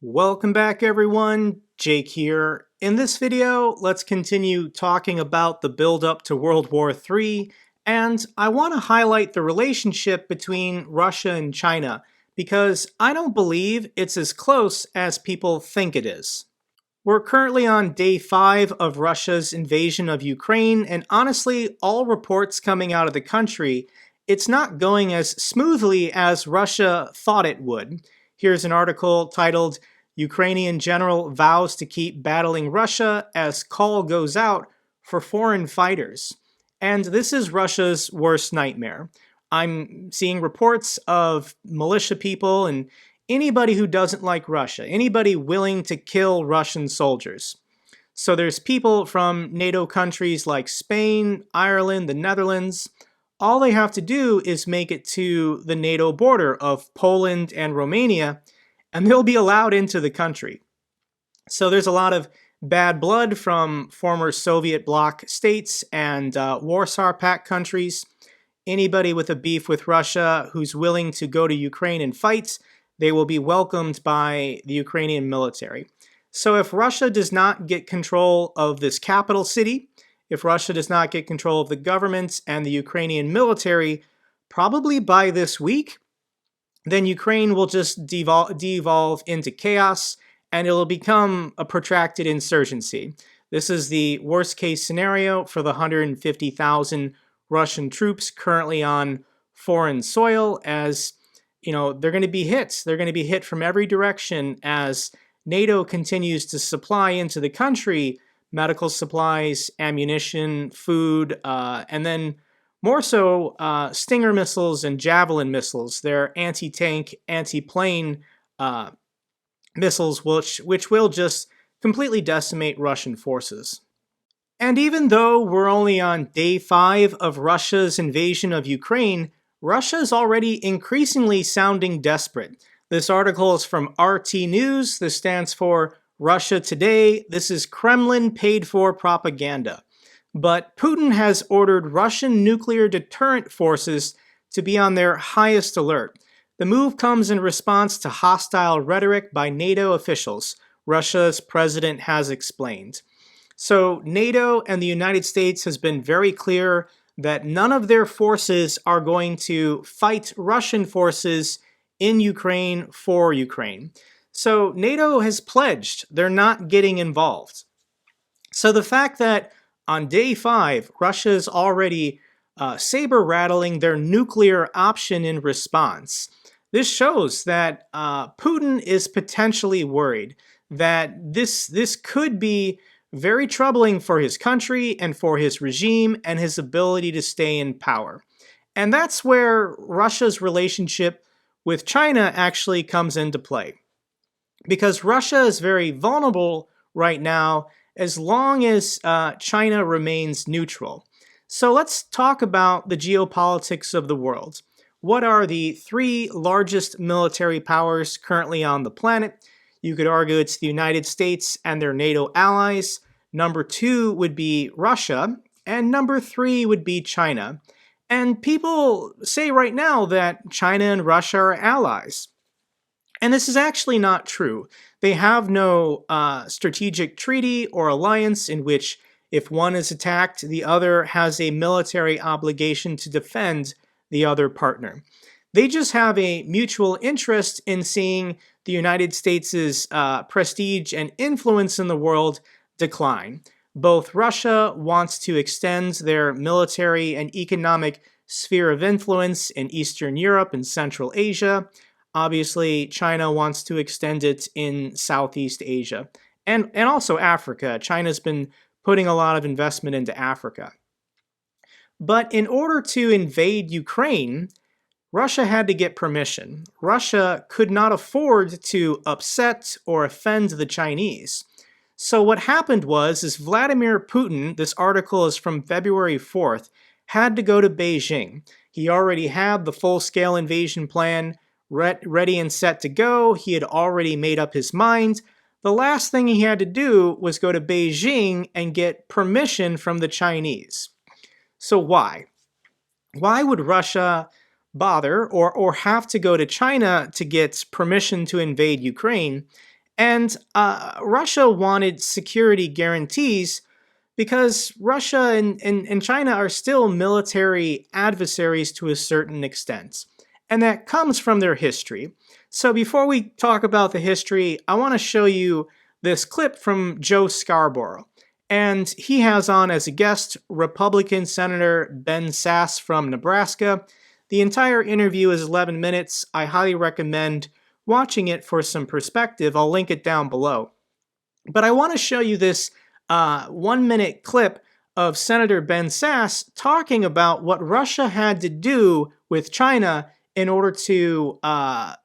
Welcome back everyone, Jake here. In this video, let's continue talking about the build-up to World War III, and I want to highlight the relationship between Russia and China, because I don't believe it's as close as people think it is. We're currently on day 5 of Russia's invasion of Ukraine, and honestly, all reports coming out of the country, it's not going as smoothly as Russia thought it would. Here's an article titled, Ukrainian General Vows to Keep Battling Russia as Call Goes Out for Foreign Fighters. And this is Russia's worst nightmare. I'm seeing reports of militia people and anybody who doesn't like Russia, anybody willing to kill Russian soldiers. So there's people from NATO countries like Spain, Ireland, the Netherlands. All they have to do is make it to the NATO border of Poland and Romania, and they'll be allowed into the country. So there's a lot of bad blood from former Soviet bloc states and Warsaw Pact countries. Anybody with a beef with Russia who's willing to go to Ukraine and fight, they will be welcomed by the Ukrainian military. So if Russia does not get control of this capital city, if Russia does not get control of the government and the Ukrainian military, probably by this week, then Ukraine will just devolve into chaos and it'll become a protracted insurgency. This is the worst case scenario for the 150,000 Russian troops currently on foreign soil, as they're going to be hit. They're going to be hit from every direction as NATO continues to supply into the country medical supplies, ammunition, food, and then more so Stinger missiles and Javelin missiles. They're anti-tank, anti-plane missiles, which will just completely decimate Russian forces. And even though we're only on day 5 of Russia's invasion of Ukraine, Russia is already increasingly sounding desperate. This article is from RT News. This stands for Russia Today. This is Kremlin paid for propaganda. But Putin has ordered Russian nuclear deterrent forces to be on their highest alert. The move comes in response to hostile rhetoric by NATO officials, Russia's president has explained. So NATO and the United States has been very clear that none of their forces are going to fight Russian forces in Ukraine for Ukraine. So NATO has pledged they're not getting involved. So the fact that on day 5, Russia is already saber-rattling their nuclear option in response, this shows that Putin is potentially worried that this could be very troubling for his country and for his regime and his ability to stay in power. And that's where Russia's relationship with China actually comes into play. Because Russia is very vulnerable right now as long as China remains neutral. So let's talk about the geopolitics of the world. What are the 3 largest military powers currently on the planet? You could argue it's the United States and their NATO allies. Number 2 would be Russia, and number 3 would be China. And people say right now that China and Russia are allies. And this is actually not true. They have no strategic treaty or alliance in which if one is attacked, the other has a military obligation to defend the other partner. They just have a mutual interest in seeing the United States' prestige and influence in the world decline. Both Russia wants to extend their military and economic sphere of influence in Eastern Europe and Central Asia. Obviously, China wants to extend it in Southeast Asia and also Africa. China's been putting a lot of investment into Africa. But in order to invade Ukraine, Russia had to get permission. Russia could not afford to upset or offend the Chinese. So what happened is Vladimir Putin, this article is from February 4th, had to go to Beijing. He already had the full-scale invasion plan ready and set to go. He had already made up his mind. The last thing he had to do was go to Beijing and get permission from the Chinese. So why? Why would Russia bother or have to go to China to get permission to invade Ukraine? And Russia wanted security guarantees because Russia and China are still military adversaries to a certain extent. And that comes from their history. So before we talk about the history, I want to show you this clip from Joe Scarborough. And he has on as a guest Republican Senator Ben Sasse from Nebraska. The entire interview is 11 minutes. I highly recommend watching it for some perspective. I'll link it down below. But I want to show you this 1 minute clip of Senator Ben Sasse talking about what Russia had to do with China in order to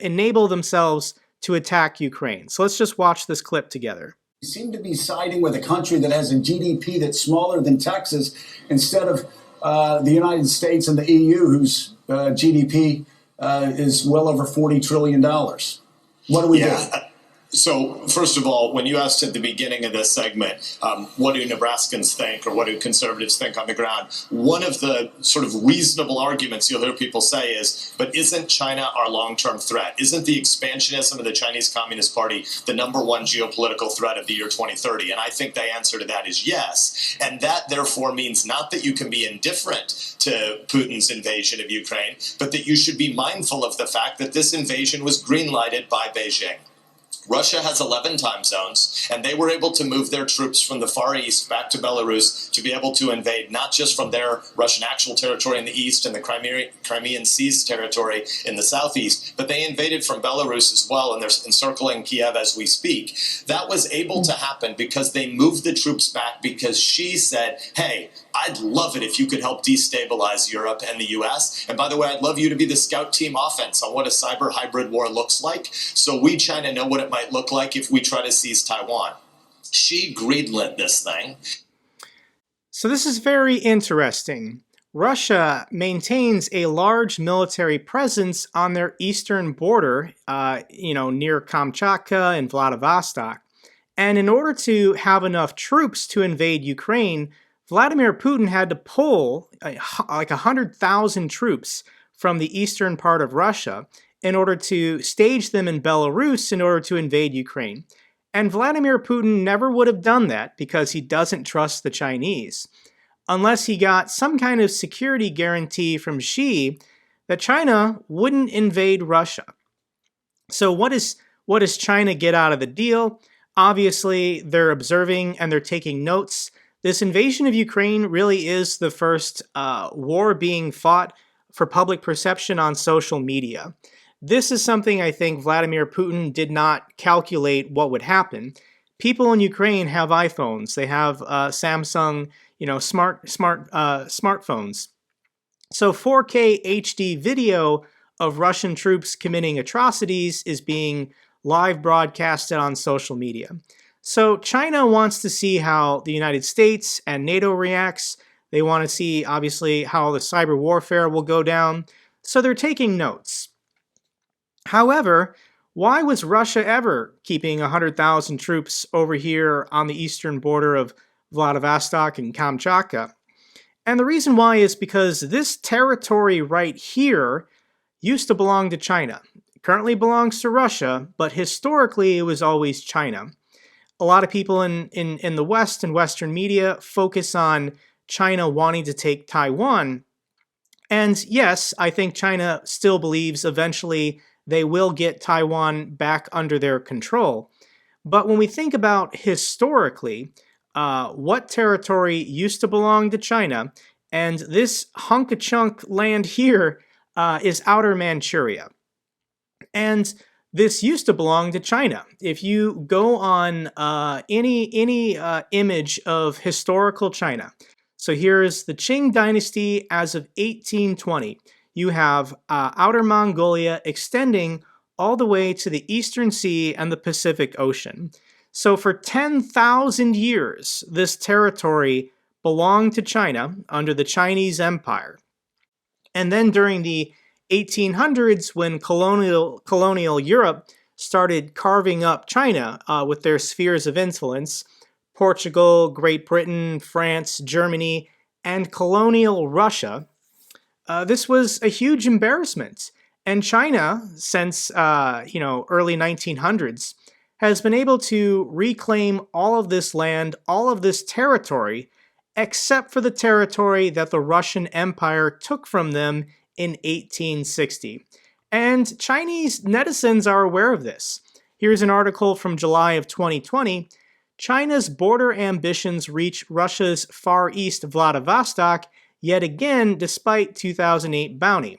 enable themselves to attack Ukraine. So let's just watch this clip together. You seem to be siding with a country that has a GDP that's smaller than Texas instead of the United States and the EU, whose GDP is well over $40 trillion. What do we do? So, first of all, when you asked at the beginning of this segment, what do Nebraskans think or what do conservatives think on the ground, one of the sort of reasonable arguments you'll hear people say is, but isn't China our long-term threat? Isn't the expansionism of the Chinese Communist Party the number one geopolitical threat of the year 2030? And I think the answer to that is yes. And that, therefore, means not that you can be indifferent to Putin's invasion of Ukraine, but that you should be mindful of the fact that this invasion was green-lighted by Beijing. Russia has 11 time zones, and they were able to move their troops from the Far East back to Belarus to be able to invade not just from their Russian actual territory in the east and the Crimean Seas territory in the southeast, but they invaded from Belarus as well, and they're encircling Kiev as we speak. That was able to happen because they moved the troops back because Xi said, hey, I'd love it if you could help destabilize Europe and the U.S. And by the way, I'd love you to be the scout team offense on what a cyber hybrid war looks like. So we, China, know what it might look like if we try to seize Taiwan. Xi greenlit this thing. So this is very interesting. Russia maintains a large military presence on their eastern border, near Kamchatka and Vladivostok. And in order to have enough troops to invade Ukraine, Vladimir Putin had to pull like 100,000 troops from the eastern part of Russia in order to stage them in Belarus in order to invade Ukraine. And Vladimir Putin never would have done that because he doesn't trust the Chinese, unless he got some kind of security guarantee from Xi that China wouldn't invade Russia. So what does China get out of the deal? Obviously, they're observing and they're taking notes. This invasion of Ukraine really is the first war being fought for public perception on social media. This is something I think Vladimir Putin did not calculate what would happen. People in Ukraine have iPhones. They have Samsung, smartphones. So 4K HD video of Russian troops committing atrocities is being live broadcasted on social media. So China wants to see how the United States and NATO reacts. They want to see, obviously, how the cyber warfare will go down. So they're taking notes. However, why was Russia ever keeping 100,000 troops over here on the eastern border of Vladivostok and Kamchatka? And the reason why is because this territory right here used to belong to China. It currently belongs to Russia, but historically it was always China. A lot of people in the West and Western media focus on China wanting to take Taiwan. And yes, I think China still believes eventually they will get Taiwan back under their control. But when we think about historically, what territory used to belong to China, and this hunk-a-chunk land here is Outer Manchuria. And this used to belong to China. If you go on any image of historical China, so here's the Qing dynasty as of 1820. You have Outer Mongolia extending all the way to the Eastern Sea and the Pacific Ocean. So for 10,000 years, this territory belonged to China under the Chinese Empire. And then during the 1800s, when colonial Europe started carving up China with their spheres of influence, Portugal, Great Britain, France, Germany, and colonial Russia, this was a huge embarrassment. And China, since early 1900s, has been able to reclaim all of this land, all of this territory, except for the territory that the Russian Empire took from them in 1860. And Chinese netizens are aware of this. Here's an article from July of 2020. China's border ambitions reach Russia's Far East Vladivostok yet again despite 2008 bounty.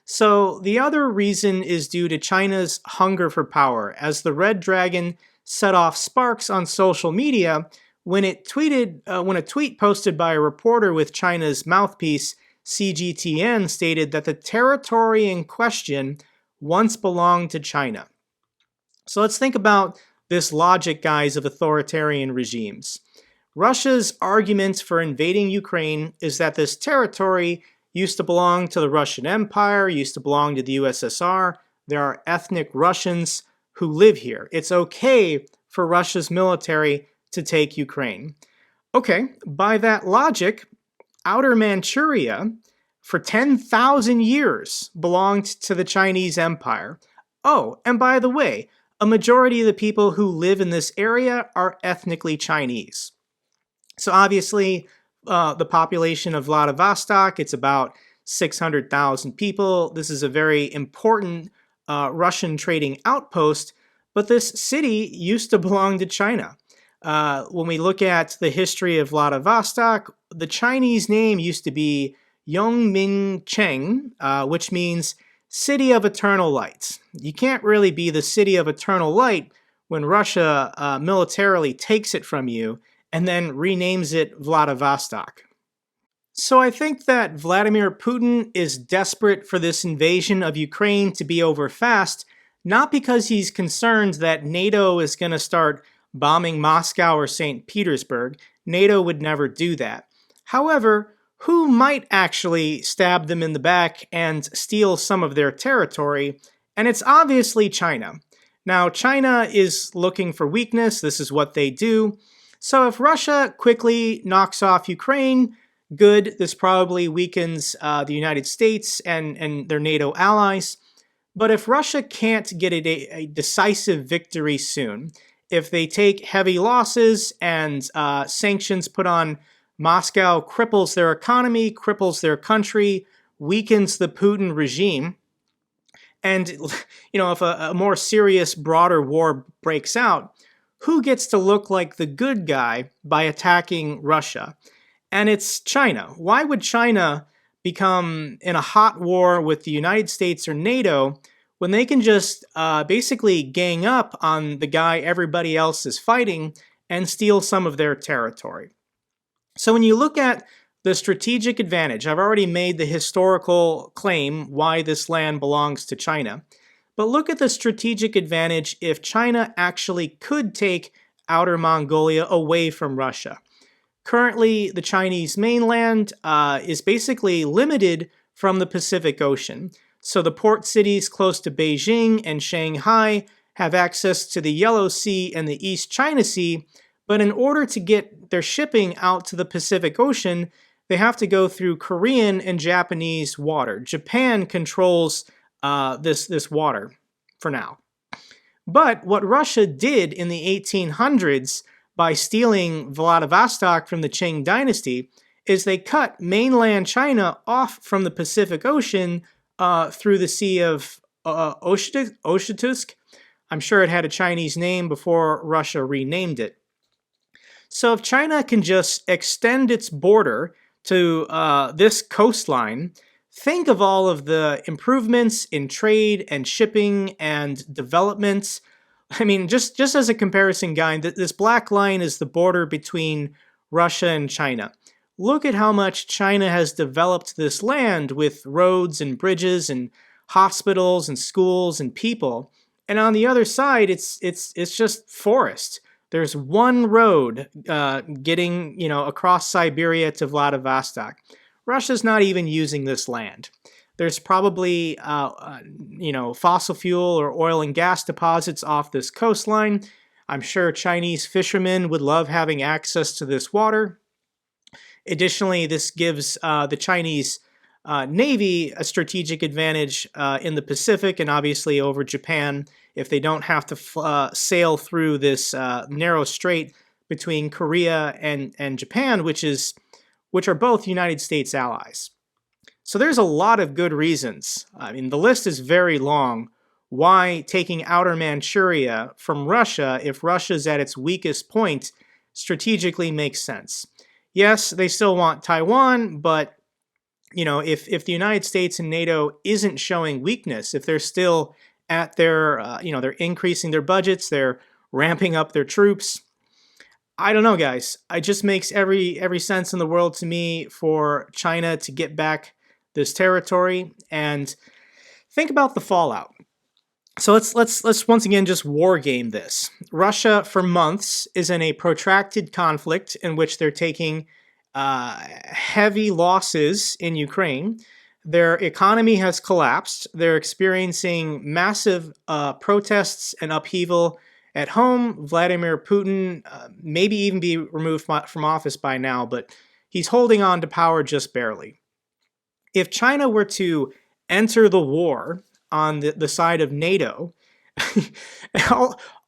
So the other reason is due to China's hunger for power, as the Red Dragon set off sparks on social media when when a tweet posted by a reporter with China's mouthpiece CGTN stated that the territory in question once belonged to China. So let's think about this logic, guys, of authoritarian regimes. Russia's argument for invading Ukraine is that this territory used to belong to the Russian Empire, used to belong to the USSR. There are ethnic Russians who live here. It's okay for Russia's military to take Ukraine. Okay, by that logic, Outer Manchuria for 10,000 years belonged to the Chinese Empire. Oh, and by the way, a majority of the people who live in this area are ethnically Chinese. So obviously, the population of Vladivostok, it's about 600,000 people. This is a very important Russian trading outpost, but this city used to belong to China. When we look at the history of Vladivostok, the Chinese name used to be Yongmingcheng, which means City of Eternal Light. You can't really be the City of Eternal Light when Russia militarily takes it from you and then renames it Vladivostok. So I think that Vladimir Putin is desperate for this invasion of Ukraine to be over fast, not because he's concerned that NATO is going to start bombing Moscow or St. Petersburg. NATO would never do that. However, who might actually stab them in the back and steal some of their territory? And it's obviously China. Now, China is looking for weakness. This is what they do. So if Russia quickly knocks off Ukraine, good. This probably weakens the United States and their NATO allies. But if Russia can't get a decisive victory soon, if they take heavy losses and sanctions put on Moscow cripples their economy, cripples their country, weakens the Putin regime, and if a more serious, broader war breaks out, who gets to look like the good guy by attacking Russia? And it's China. Why would China become in a hot war with the United States or NATO when they can just basically gang up on the guy everybody else is fighting and steal some of their territory? So when you look at the strategic advantage, I've already made the historical claim why this land belongs to China. But look at the strategic advantage if China actually could take Outer Mongolia away from Russia. Currently, the Chinese mainland is basically limited from the Pacific Ocean. So the port cities close to Beijing and Shanghai have access to the Yellow Sea and the East China Sea, but in order to get their shipping out to the Pacific Ocean, they have to go through Korean and Japanese water. Japan controls this water for now. But what Russia did in the 1800s by stealing Vladivostok from the Qing dynasty is they cut mainland China off from the Pacific Ocean through the Sea of Okhotsk. I'm sure it had a Chinese name before Russia renamed it. So if China can just extend its border to this coastline, think of all of the improvements in trade and shipping and developments. I mean, just as a comparison, guy, this black line is the border between Russia and China. Look at how much China has developed this land with roads and bridges and hospitals and schools and people. And on the other side, it's just forest. There's one road getting across Siberia to Vladivostok. Russia's not even using this land. There's probably fossil fuel or oil and gas deposits off this coastline. I'm sure Chinese fishermen would love having access to this water. Additionally, this gives the Chinese Navy a strategic advantage in the Pacific and obviously over Japan if they don't have to sail through this narrow strait between Korea and Japan, which are both United States allies. So there's a lot of good reasons. I mean, the list is very long why taking outer Manchuria from Russia, if Russia's at its weakest point, strategically makes sense. Yes, they still want Taiwan, but if the United States and NATO isn't showing weakness, if they're still at their, they're increasing their budgets, they're ramping up their troops, I don't know, guys. It just makes every sense in the world to me for China to get back this territory. And think about the fallout. So let's once again just war game this. Russia for months is in a protracted conflict in which they're taking heavy losses in Ukraine. Their economy has collapsed. They're experiencing massive protests and upheaval at home. Vladimir Putin maybe even be removed from office by now, but he's holding on to power just barely. If China were to enter the war on the side of NATO,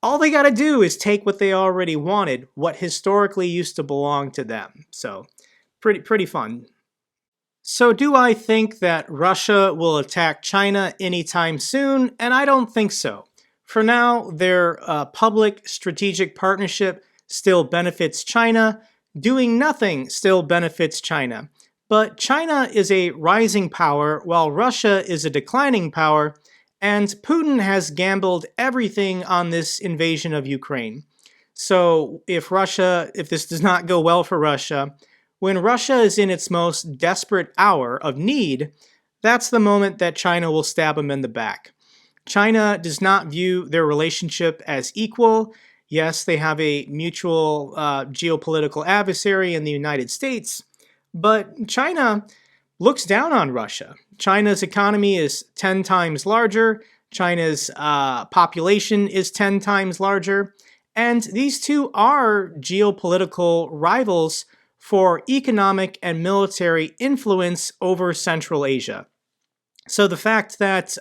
all they got to do is take what they already wanted, what historically used to belong to them. So pretty fun. So do I think that Russia will attack China anytime soon? And I don't think so. For now, their public strategic partnership still benefits China. Doing nothing still benefits China. But China is a rising power while Russia is a declining power, and Putin has gambled everything on this invasion of Ukraine. So if this does not go well for Russia, when Russia is in its most desperate hour of need, that's the moment that China will stab him in the back. China does not view their relationship as equal. Yes, they have a mutual geopolitical adversary in the United States, but China looks down on Russia. China's economy is 10 times larger. China's population is 10 times larger. And these two are geopolitical rivals for economic and military influence over Central Asia. So the fact that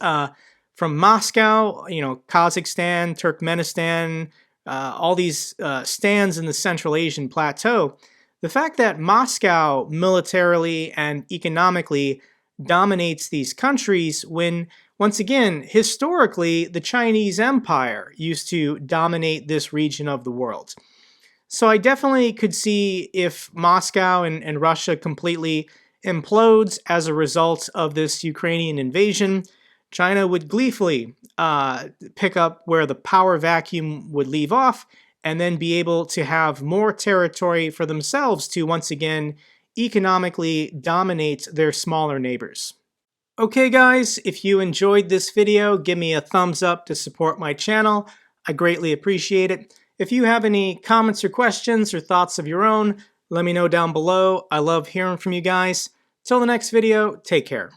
from Moscow, Kazakhstan, Turkmenistan, all these stands in the Central Asian plateau, the fact that Moscow militarily and economically dominates these countries when, once again, historically, the Chinese Empire used to dominate this region of the world. So I definitely could see if Moscow and Russia completely implodes as a result of this Ukrainian invasion, China would gleefully pick up where the power vacuum would leave off and then be able to have more territory for themselves to once again economically dominate their smaller neighbors. Okay guys, if you enjoyed this video, give me a thumbs up to support my channel. I greatly appreciate it. If you have any comments or questions or thoughts of your own, let me know down below. I love hearing from you guys. Till the next video, take care.